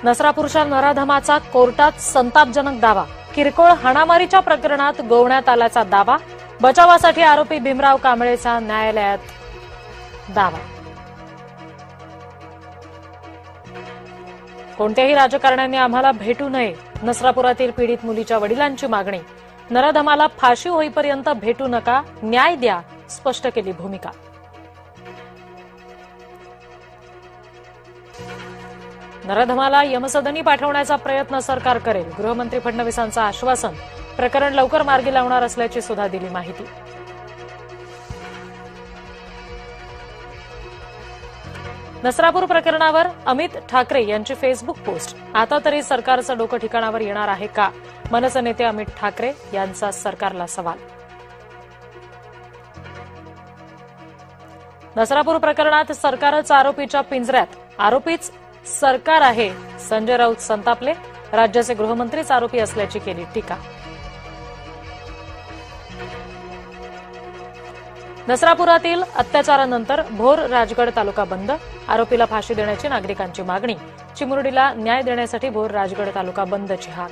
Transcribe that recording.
नसरापूरच्या नराधमाचा कोर्टात संतापजनक दावा. किरकोळ हाणामारीच्या प्रकरणात गोवण्यात आल्याचा दावा. बचावासाठी आरोपी भीमराव कांबळेचा न्यायालयात दावा. कोणत्याही राजकारण्यांनी आम्हाला भेटू नये. नसरापुरातील पीडित मुलीच्या वडिलांची मागणी. नराधमाला फाशी होईपर्यंत भेटू नका, न्याय द्या, स्पष्ट केली भूमिका. नराधमाला यमसदनी पाठवण्याचा प्रयत्न सरकार करेल. गृहमंत्री फडणवीसांचं आश्वासन. प्रकरण लवकर मार्गी लावणार असल्याची सुद्धा दिली माहिती. नसरापूर प्रकरणावर अमित ठाकरे यांची फेसबुक पोस्ट. आता तरी सरकारचं डोकं ठिकाणावर येणार आहे का? मनसे नेते अमित ठाकरे यांचा सरकारला सवाल. नसरापूर प्रकरणात सरकारच आरोपीच्या पिंजऱ्यात. आरोपीच सरकार आहे. संजय राऊत संतापले. राज्याचे गृहमंत्रीच आरोपी असल्याची केली टीका. नसरापुरातील अत्याचारानंतर भोर राजगड तालुका बंद. आरोपीला फाशी देण्याची नागरिकांची मागणी. चिमुरडीला न्याय देण्यासाठी भोर राजगड तालुका बंदची हाक.